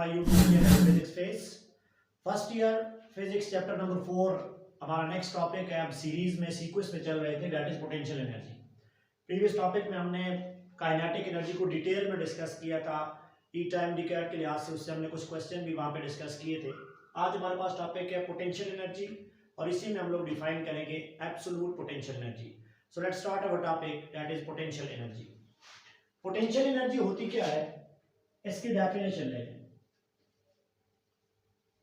My YouTube channel physics face. First year physics chapter number 4 हमारा next topic है। अब series में sequence में चल रहे थे, that is potential energy. Previous topic में हमने काइनेटिक एनर्जी को डिटेल में डिस्कस किया था ई टाइम डी कैट के लिहाज से, उससे हमने कुछ क्वेश्चन भी वहाँ पे डिस्कस किए थे। आज हमारे पास टॉपिक है पोटेंशियल एनर्जी और इसी में हम लोग डिफाइन करेंगे absolute potential energy. So let's start our topic, that is potential energy. Potential energy होती क्या है, इसकी डेफिनेशन लेते हैं।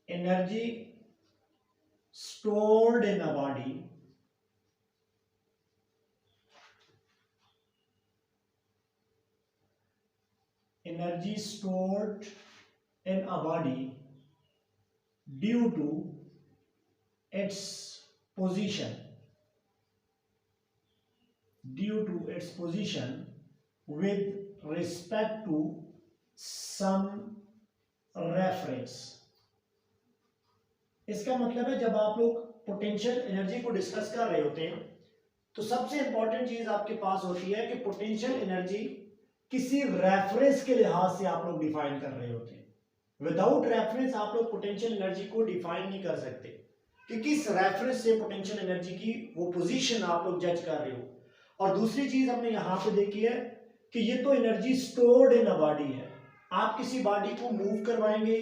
Energy stored in a body energy stored in a body due to its position with respect to some reference। इसका मतलब है जब आप लोग पोटेंशियल एनर्जी को डिस्कस कर रहे होते हैं तो सबसे इंपॉर्टेंट चीज आपके पास होती है कि पोटेंशियल एनर्जी किसी रेफरेंस के लिहाज से आप लोग डिफाइन कर रहे होते हैं। विदाउट रेफरेंस आप लोग पोटेंशियल एनर्जी को डिफाइन नहीं कर सकते कि किस रेफरेंस से पोटेंशियल एनर्जी की वो पोजीशन आप लोग जज कर रहे हो। और दूसरी चीज हमने यहां पे देखी है कि ये तो energy stored in a body है। आप किसी बॉडी को मूव करवाएंगे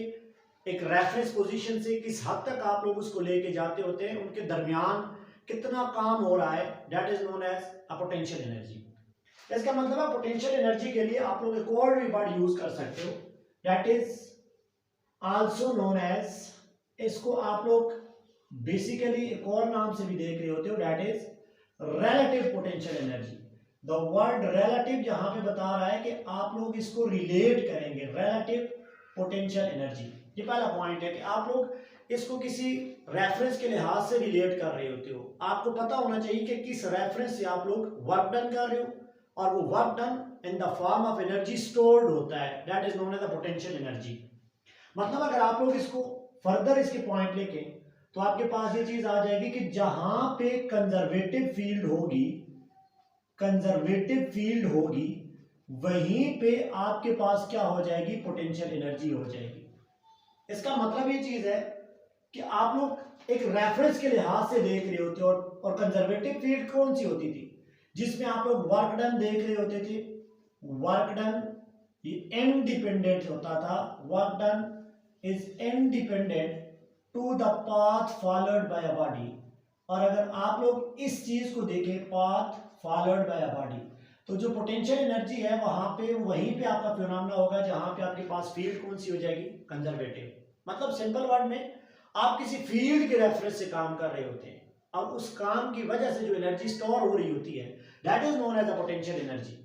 एक रेफरेंस पोजीशन से, किस हद तक आप लोग उसको लेके जाते होते हैं, उनके दरमियान कितना काम हो रहा है, that is known as a potential energy. इसका मतलब है पोटेंशियल एनर्जी के लिए आप लोग एक और भी वर्ड यूज कर सकते हो, that is also known as, इसको आप लोग बेसिकली एक और नाम से भी देख रहे होते हो, that is relative potential energy. The word relative यहां पे बता रहा है कि आप लोग इसको रिलेट करेंगे, रिलेटिव पोटेंशियल एनर्जी। ये पहला पॉइंट है कि आप लोग इसको किसी रेफरेंस के लिहाज से रिलेट कर रहे होते हो। आपको पता होना चाहिए कि किस रेफरेंस से आप लोग वर्क डन कर रहे हो और वो work done in the form of energy stored होता है, that is known as the potential energy. मतलब अगर आप लोग इसको फर्दर इसके पॉइंट लेके तो आपके पास ये चीज आ जाएगी कि जहां पे कंजर्वेटिव फील्ड होगी वहीं पे आपके पास क्या हो जाएगी, पोटेंशियल एनर्जी हो जाएगी। इसका मतलब ये चीज है कि आप लोग एक रेफरेंस के लिहाज से देख रहे होते हो और कंजर्वेटिव फील्ड कौन सी होती थी जिसमें आप लोग वर्क डन देख रहे होते थे। वर्क डन ये इंडिपेंडेंट होता था, work done is independent to the path followed by a body. और अगर आप लोग इस चीज को देखें, path followed by a body, तो जो पोटेंशियल एनर्जी है वहां पे वहीं पे आपका फिनोमेना होगा जहां पे आपके पास फील्ड कौन सी हो जाएगी, कंजर्वेटिव। मतलब सिंपल वर्ड में आप किसी फील्ड के रेफरेंस से काम कर रहे होते हैं और उस काम की वजह से जो एनर्जी स्टोर हो रही होती है that is known as a potential energy.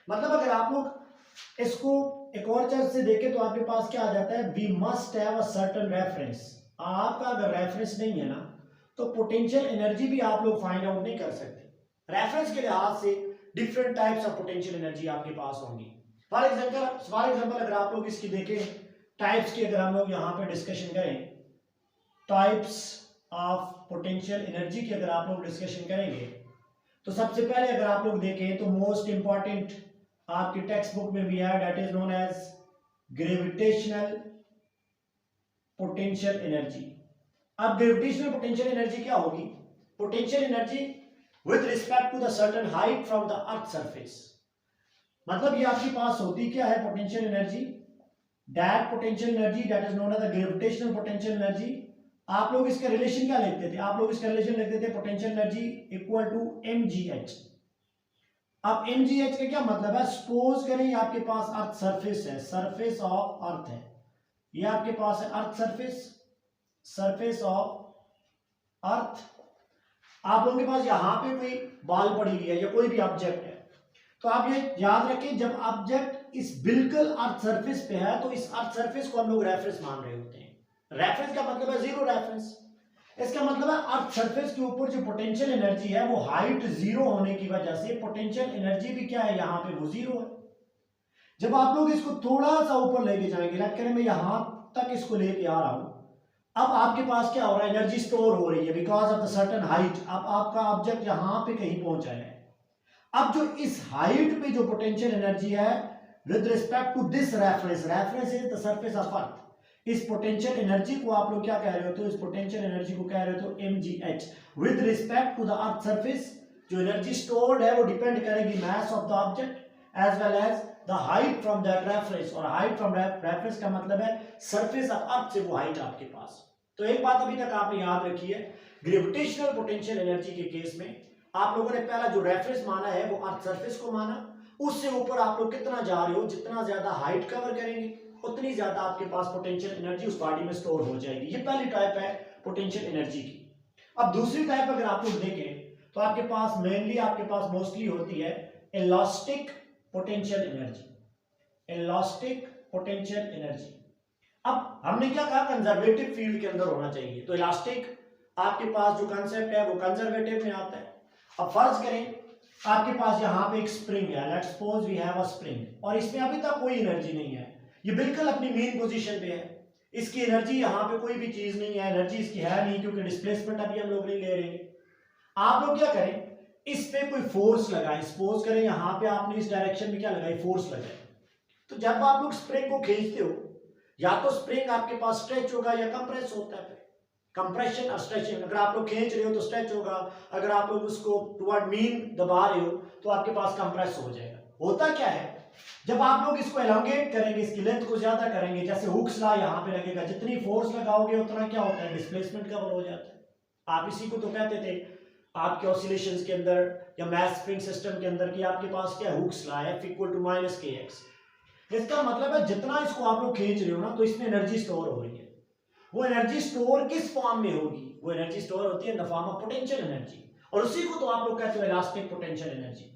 मतलब अगर आप लोग इसको एक और चीज से देखें तो आपके पास क्या आ जाता है, we must have a certain reference. आपका अगर रेफरेंस नहीं है ना तो पोटेंशियल एनर्जी भी आप लोग फाइंड आउट नहीं कर सकते। रेफरेंस के लिहाज से different types of potential energy आपके पास होंगी। फॉर एग्जांपल अगर आप लोग इसकी देखें टाइप्स की, अगर हम लोग यहाँ पे डिस्कशन करें टाइप्स ऑफ पोटेंशियल एनर्जी की अगर आप लोग डिस्कशन करेंगे तो सबसे पहले अगर आप लोग देखें तो मोस्ट इंपॉर्टेंट आपकी टेक्स्ट बुक में भी है, that is known as gravitational potential energy. अब ग्रेविटेशनल पोटेंशियल एनर्जी क्या होगी, potential energy with respect to the certain height from the earth surface. मतलब ये आपके पास होती क्या है potential energy, that potential energy that is known as the gravitational potential energy. आप लोग इसका रिलेशन क्या लिखते थे, आप लोग इसका रिलेशन लिखते थे potential energy equal to mgh। अब mgh का क्या मतलब है, सपोज करें ये आपके पास अर्थ सरफेस है, सरफेस ऑफ अर्थ है, ये आपके पास है अर्थ सरफेस ऑफ अर्थ। आप लोगों के पास यहां पे कोई बॉल पड़ी हुई है या कोई भी ऑब्जेक्ट है, तो आप ये याद रखें जब ऑब्जेक्ट इस बिल्कुल अर्थ सरफेस पे है तो इस अर्थ सरफेस को हम लोग रेफरेंस मान रहे होते हैं। रेफरेंस का मतलब है जीरो रेफरेंस। इसका मतलब है अर्थ सरफेस के ऊपर जो पोटेंशियल एनर्जी है वो हाइट जीरो होने की वजह से पोटेंशियल एनर्जी भी क्या है, यहां पे वो जीरो है। जब आप लोग इसको थोड़ा सा ऊपर लेके जाएंगे, लेट करें मैं यहां तक इसको लेके आ रहा हूं, अब आपके पास क्या हो रहा है, एनर्जी स्टोर हो रही है because of the certain height. अब आपका ऑब्जेक्ट यहां पे कहीं पहुंचा है। अब जो इस हाइट पे जो पोटेंशियल एनर्जी है with respect to this reference, reference is the surface of earth, इस पोटेंशियल एनर्जी को आप लोग क्या कह रहे होते हो, इस पोटेंशियल एनर्जी को कह रहे हो mgh with respect to the earth surface. जो एनर्जी स्टोर्ड है वो डिपेंड करेगी mass of the object as well as the height from that reference, और हाइट फ्रॉम रेफरेंस का मतलब है सरफेस ऑफ अर्थ से वो हाइट आपके पास। तो एक बात अभी तक आपने याद रखी है, ग्रेविटेशनल पोटेंशियल एनर्जी के केस में आप लोगों ने पहला जो रेफरेंस माना है वो अर्थ सरफेस को माना, उससे ऊपर आप लोग कितना जा रहे हो, जितना ज्यादा हाइट कवर करेंगे उतनी ज्यादा आपके पास पोटेंशियल एनर्जी उस बॉडी में स्टोर हो जाएगी। ये पहली टाइप है पोटेंशियल एनर्जी की। अब दूसरी टाइप अगर आप लोग देखें तो आपके पास मेनली आपके पास मोस्टली होती है elastic potential energy, elastic potential energy. अब हमने क्या कहा, कंजर्वेटिव फील्ड के अंदर होना चाहिए, तो इलास्टिक आपके पास जो कंसेप्ट है वो कंजर्वेटिव में आता है। अब फर्ज करें आपके पास यहाँ पे एक स्प्रिंग है, let's suppose we have a spring, और इसमें अभी तक कोई एनर्जी नहीं है, ये बिल्कुल अपनी मेन पोजीशन पे है, इसकी एनर्जी यहाँ पे कोई भी चीज नहीं है, एनर्जी इसकी है नहीं क्योंकि डिस्प्लेसमेंट अभी हम लोग नहीं ले रहे। आप लोग क्या करें, इस पे कोई फोर्स लगाए, सपोज करें यहाँ पे आपने इस डायरेक्शन में क्या लगाई, फोर्स लगाई। तो जब आप लोग स्प्रिंग को खींचते हो या तो स्प्रिंग आपके पास स्ट्रेच होगा या कंप्रेस होता है, कंप्रेशन और स्ट्रेचिंग। अगर आप लोग खींच रहे हो तो स्ट्रेच होगा, अगर आप लोग उसको टुवर्ड मीन दबा रहे हो तो आपके पास कंप्रेस हो जाएगा। होता क्या है, जब आप लोग इसको एलोंगेट करेंगे, इसकी लेंथ को ज्यादा करेंगे, जैसे हुक्स लॉ यहाँ पे लगेगा, जितनी फोर्स लगाओगे उतना क्या होता है, डिस्प्लेसमेंट कवर हो जाता है। आप इसी को तो कहते थे आपके ऑसिलेशंस के अंदर या मैथ स्प्रिंग सिस्टम के अंदर कि आपके पास क्या हुक्स लॉ है, F = -kx। इसका मतलब है जितना इसको आप लोग खींच रहे हो ना तो इसमें एनर्जी स्टोर हो रही है। वो एनर्जी स्टोर किस फॉर्म में होगी, वो एनर्जी स्टोर होती है इन the form of potential energy, और उसी को तो आप लोग कहते हो इलास्टिक पोटेंशियल एनर्जी।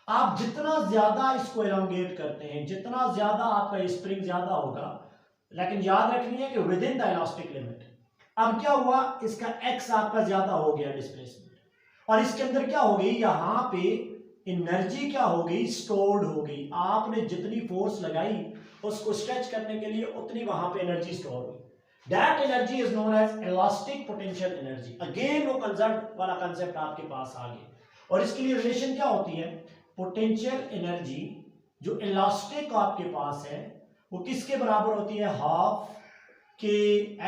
आप जितना ज्यादा इसको एलोंगेट करते हैं, जितना ज्यादा आपका स्प्रिंग ज्यादा होगा, लेकिन याद रखनी है कि with in the elastic limit. अब क्या हुआ, इसका एक्स आपका ज्यादा हो गया डिस्प्लेसमेंट, और इसके अंदर क्या हो गई, यहां पे एनर्जी क्या हो गई, स्टोर्ड हो गई। आपने जितनी फोर्स लगाई उसको स्ट्रेच करने के लिए उतनी वहां पे एनर्जी स्टोर हुई। That energy is known as elastic potential energy. Again वो कंजर्व वाला कंसेप्ट आपके पास आ गया, और इसके लिए रिलेशन क्या होती है, पोटेंशियल एनर्जी जो इलास्टिक आपके पास है वो किसके बराबर होती है, हाफ के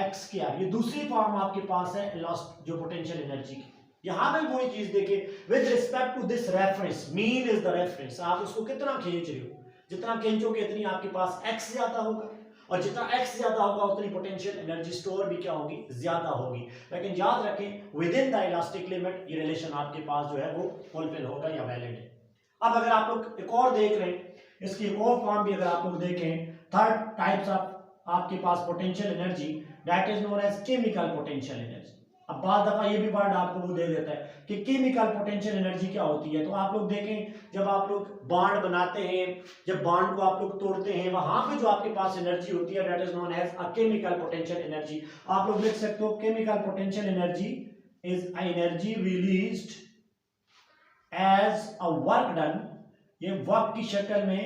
एक्स के आर। ये दूसरी फॉर्म आपके पास है जो पोटेंशियल एनर्जी की। यहां में वही चीज देखिए, with respect to this reference, mean is the reference, आप उसको कितना खींच रहे हो, जितना खींचोगे इतनी आपके पास एक्स ज्यादा होगा, और जितना एक्स ज्यादा होगा उतनी पोटेंशियल एनर्जी स्टोर भी क्या होगी, ज्यादा होगी। लेकिन याद रखें with in the elastic limit ये रिलेशन आपके पास जो है वो फुलफिल होगा या वैलिड है। अब अगर आप लोग एक और देख रहे हैं, इसकी एक और फॉर्म भी अगर आप लोग देखें, थर्ड टाइप्स ऑफ आपके पास potential energy, that is known as chemical potential energy. अब बाद दफा ये भी वर्ड आपको वो दे देता है कि केमिकल पोटेंशियल एनर्जी क्या होती है। तो आप लोग देखें, जब आप लोग बॉन्ड बनाते हैं, जब बॉन्ड को आप लोग तोड़ते हैं, वहां पे जो आपके पास एनर्जी होती है that is known as a chemical potential energy. आप लोग लिख सकते हो chemical potential energy is a energy released as a work done. ये वर्क की शक्ल में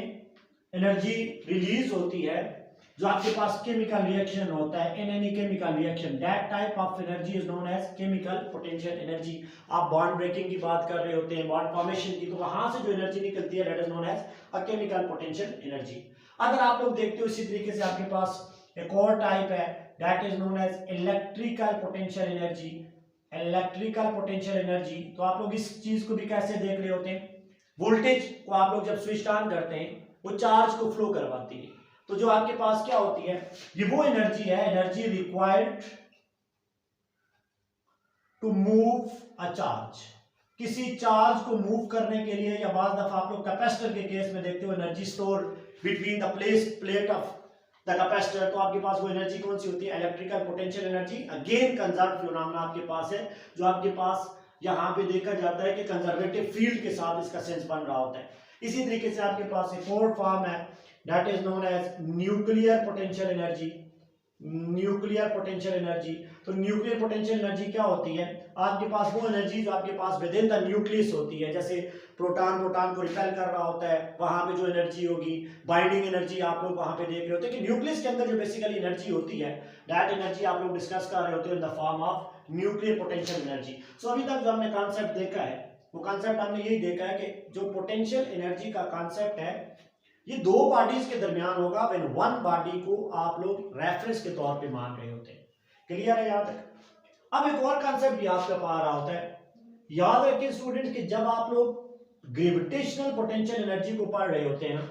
एनर्जी रिलीज होती है जो आपके पास केमिकल रिएक्शन होता है, in any chemical reaction, that type of energy is known as chemical potential energy. आप बॉन्ड ब्रेकिंग की बात कर रहे होते हैं, बॉन्ड फॉर्मेशन की, तो वहां से जो एनर्जी निकलती है that is known as a chemical potential energy. अगर आप लोग देखते हो इसी तरीके से आपके पास एक और टाइप है that is known as electrical potential energy. Electrical potential energy, तो आप लोग इस चीज को भी कैसे देख रहे होते हैं, वोल्टेज को आप लोग जब स्विच ऑन करते हैं वो चार्ज को फ्लो करवाती है। तो जो आपके पास क्या होती है, ये वो एनर्जी है, energy required to move a charge. किसी चार्ज को मूव करने के लिए, या बाद दफा आप लोग कैपेसिटर के केस में देखते हो energy store between the plate of the capacitor, तो आपके पास वो एनर्जी कौन सी होती है, electrical potential energy. Again conserve phenomena आपके पास है, जो आपके पास यहां पे देखा जाता है कि कंजर्वेटिव फील्ड के साथ इसका सेंस बन रहा होता है। इसी तरीके से आपके पास एक और फॉर्म है that is known as nuclear potential energy. Nuclear potential energy, तो न्यूक्लियर पोटेंशियल एनर्जी क्या होती है, आपके पास वो एनर्जी जो आपके पास विद इन द न्यूक्लियस होती है, जैसे प्रोटॉन प्रोटॉन को रिपेल कर रहा होता है, वहां पे जो एनर्जी होगी, बाइंडिंग एनर्जी आप लोग वहां पे देख रहे होते हैं कि न्यूक्लियस के अंदर जो बेसिकली एनर्जी होती है दैट एनर्जी आप लोग डिस्कस कर रहे होते हैं in the form of nuclear potential energy. So अभी तक जो हमने कॉन्सेप्ट देखा है वो कॉन्सेप्ट हमने यही देखा है कि जो पोटेंशियल एनर्जी का कॉन्सेप्ट है ये दो पार्टीज के दरमियान होगा व्हेन वन बॉडी को आप लोग रेफरेंस के तौर पे मान रहे होते हैं। क्लियर है? याद है? अब एक और कॉन्सेप्ट भी आपके पास आ रहा होता है। याद रखिए स्टूडेंट कि जब आप लोग ग्रेविटेशनल पोटेंशियल एनर्जी को पढ़ रहे होते हैं ना,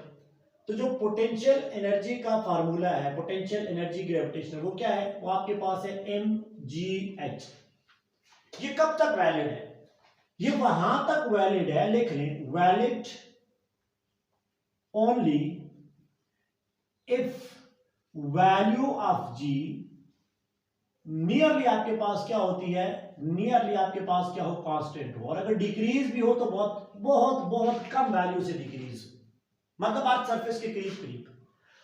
तो जो पोटेंशियल एनर्जी का फार्मूला है, पोटेंशियल एनर्जी ग्रेविटेशनल, वो क्या है? वो आपके पास है mgh। ये कब तक वैलिड है? ये वहां तक वैलिड है, लिख लें, valid only if value of g nearly आपके पास क्या होती है? नियरली आपके पास क्या हो? कांस्टेंट हो। और अगर डिक्रीज भी हो तो बहुत बहुत बहुत कम वैल्यू से डिक्रीज हो, मतलब अर्थ सरफेस के करीब करीब।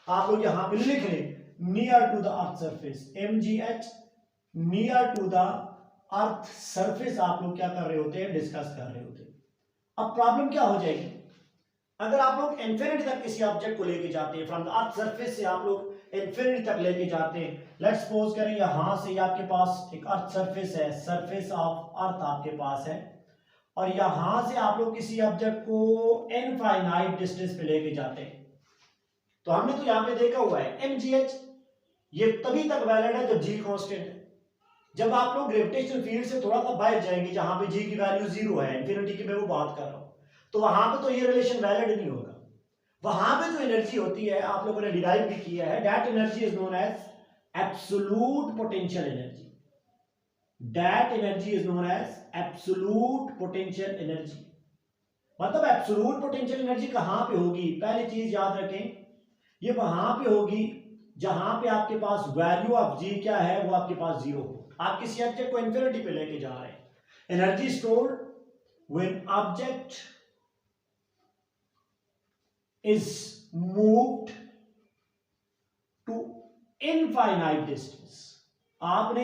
आप लोग यहां पे लिख लें near to the earth surface, mgh near to the earth surface आप लोग क्या कर रहे होते हैं? डिस्कस कर रहे होते हैं। अब प्रॉब्लम क्या हो जाएगी? अगर आप लोग इन्फिनिटी तक किसी ऑब्जेक्ट को लेके जाते हैं, फ्रॉम द अर्थ सरफेस से आप लोग इन्फिनिटी तक लेके जाते हैं, लेट्स सपोज करें यहां से आपके पास एक अर्थ सरफेस है, सरफेस ऑफ अर्थ आपके पास है, और यहां से आप लोग किसी ऑब्जेक्ट को इनफाइनाइट डिस्टेंस पे लेके जाते हैं, तो हमने तो यहां पे देखा हुआ है mgh, ये तभी तक वैलिड है जब g कांस्टेंट है। जब आप लोग ग्रेविटेशनल फील्ड से थोड़ा सा बाहर जाएंगे, जहां पे g की वैल्यू 0 है, इन्फिनिटी की मैं वो बात कर रहा हूं, तो वहां पे तो ये रिलेशन वैलिड नहीं होगा। वहां पे जो एनर्जी होती है, आप लोगों ने डिराइव भी किया है, that energy is known as absolute potential energy. That energy is known as absolute potential energy. मतलब एब्सोल्यूट पोटेंशियल एनर्जी कहां पे होगी? पहली चीज याद रखें, ये वहां पे होगी जहां पे आपके पास वैल्यू ऑफ जी क्या है? वो आपके पास 0 हो। आप किसी ऑब्जेक्ट को इन्फिनिटी पे लेके जा रहे हैं, energy stored when object is moved to infinite distance। आपने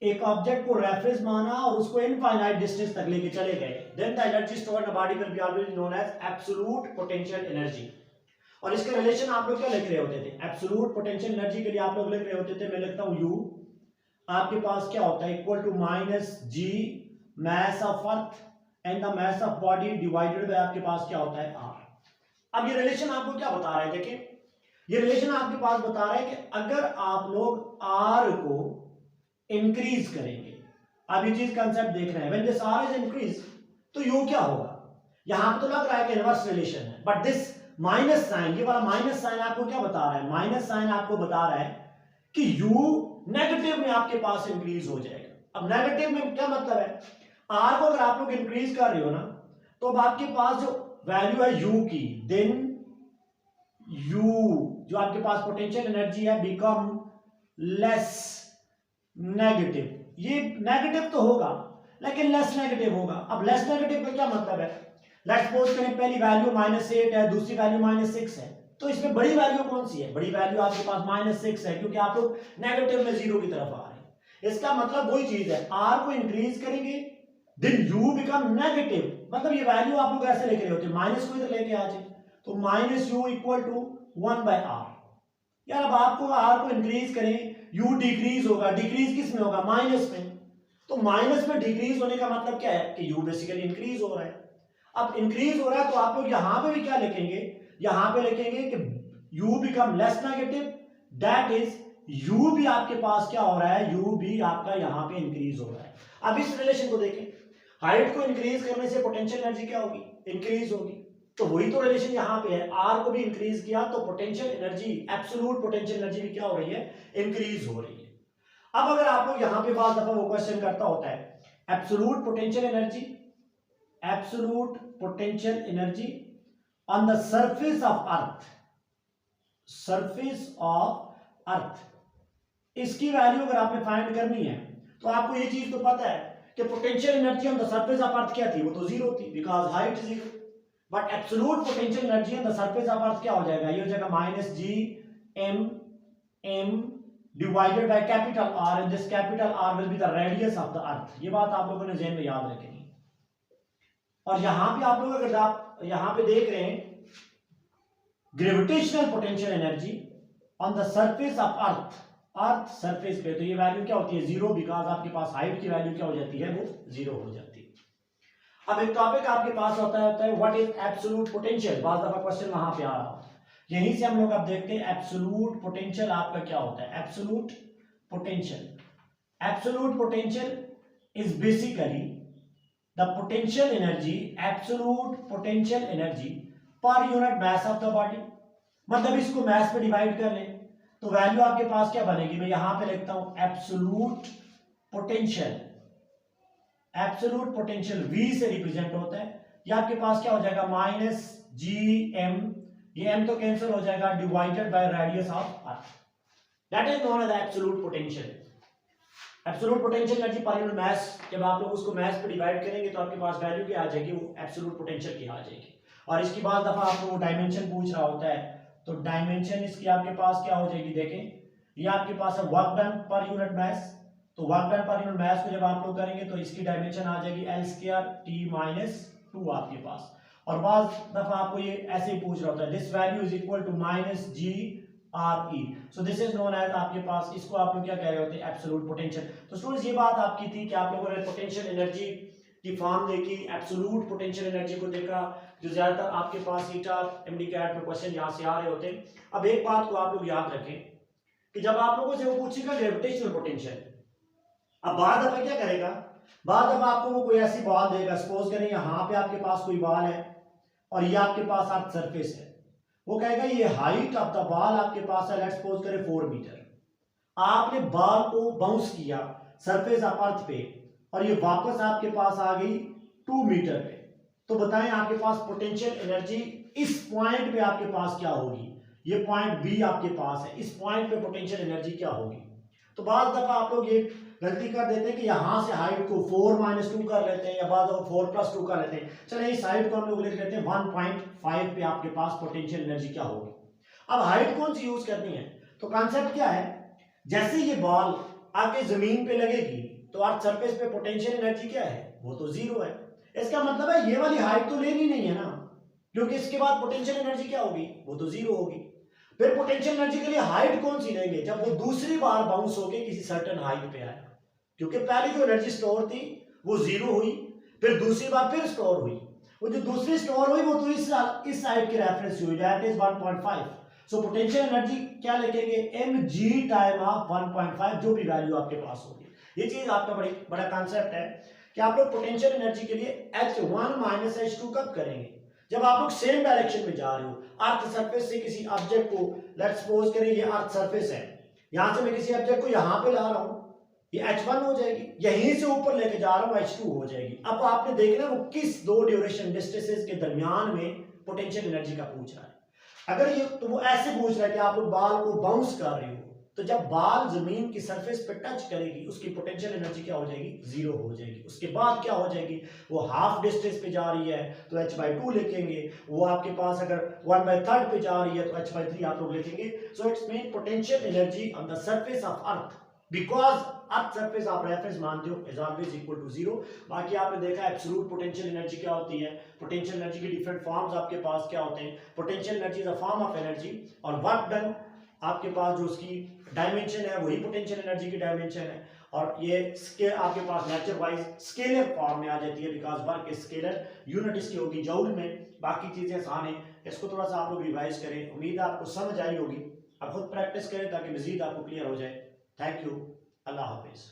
एक ऑब्जेक्ट को रेफरेंस माना और उसको इनफाइनाइट डिस्टेंस तक लेके चले गए, then the energy stored in the body will be always known as absolute potential energy. और इसका रिलेशन आप लोग क्या लिख रहे होते थे? एब्सोल्यूट पोटेंशियल एनर्जी के लिए आप लोग लिख रहे होते थे, मैं लिखता हूं U आपके पास क्या होता है? Equal to -g mass of earth and the mass of body divided by आपके पास क्या होता है? R। अब ये रिलेशन आपको क्या बता रहा है? देखिए, ये रिलेशन आपके पास बता रहा है कि अगर आप लोग R को इंक्रीज करेंगे, अब ये चीज कंसेप्ट देख रहे हैं, when this R is increase तो U क्या होगा? यहां पे तो लग रहा है कि इनवर्स रिलेशन है, बट दिस माइनस साइन, ये वाला माइनस साइन आपको क्या बता रहा है? माइनस साइन आपको बता रहा है कि U नेगेटिव में आपके पास इंक्रीज हो जाएगा। अब नेगेटिव में क्या मतलब है? R को अगर आप लोग इंक्रीज कर रहे हो ना, तो अब आपके पास जो वैल्यू है U की, देन U जो आपके पास पोटेंशियल एनर्जी है बिकम लेस नेगेटिव। ये नेगेटिव तो होगा लेकिन लेस नेगेटिव होगा। अब लेस नेगेटिव का क्या मतलब है? लेट्स सपोज करें पहली वैल्यू -8 है, दूसरी वैल्यू -6 है, तो इसमें बड़ी वैल्यू कौन सी है? बड़ी वैल्यू आपके पास -6 है, क्योंकि आप लोग नेगेटिव में 0 की तरफ आ रहे हैं। इसका मतलब वही चीज है, R को इंक्रीज करेंगे देन U बिकम नेगेटिव, मतलब ये वैल्यू आप लोग ऐसे लेके होते हैं, माइनस को इधर लेके आ जाए, तो -U इक्वल टू 1/R। यार अब आपको R को इंक्रीज करें, U डिक्रीज होगा, डिक्रीज किस में होगा? माइनस में। तो माइनस में डिक्रीज होने का मतलब क्या है? कि U बेसिकली इंक्रीज हो रहा है। अब इंक्रीज हो रहा है तो आप लोग यहां पे भी क्या लिखेंगे? यहां पे लिखेंगे कि U become less negative, that is U भी आपके पास क्या हो रहा है? U भी आपका यहां पे इंक्रीज हो रहा है। अब इस रिलेशन को देखें, हाइट को इंक्रीज करने से पोटेंशियल एनर्जी क्या होगी? इंक्रीज होगी। तो वही तो रिलेशन यहां पे है, R को भी इंक्रीज किया तो potential energy, absolute potential energy भी क्या हो रही है? इंक्रीज हो रही है। अब अगर आप लोग यहां पे बात दफा वो क्वेश्चन करता होता है, absolute potential energy, absolute potential energy on the surface of earth, surface of अर्थ, इसकी वैल्यू अगर आपने फाइंड करनी है तो आपको ये चीज तो पता है कि potential energy on the surface of अर्थ क्या थी? वो तो 0 थी, because height 0। But absolute potential energy on the surface of अर्थ क्या हो जाएगा? ये हो जाएगा -G divided by capital R, and this capital R will be the radius of the earth. ये बात आप लोगों ने ज़हन में याद रखनी। और यहां पे आप लोग अगर आप यहां पे देख रहे हैं gravitational potential energy on the surface of earth, earth surface पे, तो ये वैल्यू क्या होती है? 0, बिकॉज आपके पास हाइट की वैल्यू क्या हो जाती है? वो 0 हो जाती है। अब एक टॉपिक आपके पास होता है व्हाट इज एब्सोल्यूट पोटेंशियल। बहुत दफा क्वेश्चन वहां पे आ रहा है, यहीं से हम लोग अब देखते हैं एब्सोल्यूट पोटेंशियल आपका क्या होता है। Absolute potential, absolute potential is basically the potential energy, absolute potential energy per unit mass of the body. मतलब इसको मास पे डिवाइड कर लें तो वैल्यू आपके पास क्या बनेगी, मैं यहां पे लिखता हूं absolute potential. Absolute potential V से रिप्रेजेंट होता है, ये आपके पास क्या हो जाएगा माइनस जी एम, ये m तो कैंसिल हो जाएगा, divided by radius of earth, that is known as absolute potential. Absolute potential energy per unit mass, जब आप लोग उसको मास पे डिवाइड करेंगे तो आपके पास वैल्यू क्या आ जाएगी, वो एब्सोल्यूट पोटेंशियल की आ जाएगी। और इसकी बाद दफा आपको डायमेंशन पूछ रहा होता है, तो डायमेंशन इसकी आपके पास क्या हो जाएगी, देखें ये आपके पास है work done per unit mass, तो work done per unit mass को जब आप लोग करेंगे तो इसकी डायमेंशन आ जाएगी L स्क्वायर T माइनस 2 आपके पास। और बाद दफा आपको ये ऐसे ही पूछ रहा होता है this value is equal to minus G R E, so this is known as आपके पास, इसको आप लोग क्या कह रहे होते हैं एब्सोल्यूट पोटेंशियल। तो स्टूडेंट्स ये बात आपकी थी कि आप लोगों ने पोटेंशियल एनर्जी की फॉर्म देखी, एब्सोल्यूट पोटेंशियल एनर्जी को देखा, जो ज्यादातर आपके पास ईटा एमडी कैट में क्वेश्चन यहाँ से आ रहे होते हैं। अब एक बात को आप लोग याद रखें कि जब आप लोगों से वो पूछेगा ग्रेविटेशनल पोटेंशियल, अब बाद दफा क्या करेगा, बाद दफा आपको वो कोई ऐसी बॉल देगा, सपोज करें यहाँ पे आपके पास कोई बॉल है और ये आपके पास अर्थ सरफेस है, वो कहेगा ये हाइट ऑफ द बॉल आपके पास है, लेट्स सपोज करें 4 मीटर, आपने बॉल को बाउंस किया सरफेस ऑफ अर्थ पे और ये वापस आपके पास आ गई 2 मीटर पे, तो बताएं आपके पास पोटेंशियल एनर्जी इस पॉइंट पे आपके पास क्या होगी, ये पॉइंट बी आपके पास है, इस पॉइंट पे पोटेंशियल एनर्जी क्या होगी। तो बाद दफा आप लोग ये गलती कर देते हैं कि यहां से हाइट को 4 माइनस 2 कर लेते हैं या बाद 4 प्लस 2 कर लेते हैं, चलिए इस हाइट को हम लोग लिख लेते हैं 1.5 पे आपके पास पोटेंशियल एनर्जी क्या होगी। अब हाइट कौन सी यूज करनी है, तो कॉन्सेप्ट क्या है, जैसे ये बॉल आके जमीन पे लगेगी तो अर्थ सरफेस पे पोटेंशियल एनर्जी क्या है, वो तो 0 है। इसका मतलब है ये वाली हाइट तो लेनी नहीं है ना, क्योंकि इसके बाद पोटेंशियल एनर्जी क्या होगी, वो तो 0 होगी। फिर पोटेंशियल एनर्जी के लिए हाइट कौन सी लेंगे, जब वो दूसरी बार बाउंस होके किसी सर्टेन हाइट पे आए, क्योंकि पहली जो एनर्जी स्टोर थी वो 0 हुई, फिर दूसरी बार फिर स्टोर हुई, वो जो दूसरी स्टोर हुई वो तो इस साइड के रेफरेंस हुई, that is 1.5। So potential energy क्या लिखेंगे, mg टाइम ऑफ 1.5, जो भी वैल्यू आपके पास होगी। ये चीज आपका बड़ा कॉन्सेप्ट है कि आप लोग पोटेंशियल एनर्जी के लिए H1 माइनस H2 कब करेंगे, जब आप लोग सेम डायरेक्शन में जा रहे हो, अर्थ सरफेस से किसी ऑब्जेक्ट को, लेट्स सपोज करें ये अर्थ सरफेस है, यहां से मैं किसी ऑब्जेक्ट को यहां पे ला रहा हूं, ये H1 हो जाएगी, यहीं से ऊपर लेके जा रहा हूं H2 हो जाएगी। अब आपने देखना वो किस दो ड्यूरेशन डिस्टेंसेस के दरमियान में पोटेंशियल एनर्जी का पूछ रहा है। अगर ये तो वो ऐसे पूछ रहा है कि आप लोग बॉल को बाउंस कर रहे हो, तो जब बॉल जमीन की सरफेस पे टच करेगी उसकी पोटेंशियल एनर्जी क्या हो जाएगी, 0 हो जाएगी। उसके बाद क्या हो जाएगी, वो हाफ डिस्टेंस पे जा रही है तो h/2 लिखेंगे, वो आपके पास अगर 1/3 पे जा रही है तो h/3 आप लोग लिखेंगे। So it's mean potential energy on the surface of earth, because earth surface आप रेफरेंस मानते हो, इज ऑलवेज इक्वल टू 0। बाकी आपने देखा एब्सोल्यूट पोटेंशियल एनर्जी क्या होती है, पोटेंशियल एनर्जी के डिफरेंट फॉर्म्स आपके पास क्या होते हैं। Potential energy is a form of energy, और वर्क डन आपके पास जो उसकी डायमेंशन है वही पोटेंशियल एनर्जी की डायमेंशन है, और ये स्केल आपके पास नेचर वाइज स्केलर फॉर्म में आ जाती है, बिकॉज वर्क स्केलर, यूनिट इसकी होगी जूल में। बाकी चीजें आसान है, इसको थोड़ा सा आप लोग रिवाइज करें, उम्मीद है आपको समझ आई होगी। आप खुद प्रैक्टिस करें ताकि मजीद आपको क्लियर हो जाए। Thank you, Allah Hafiz.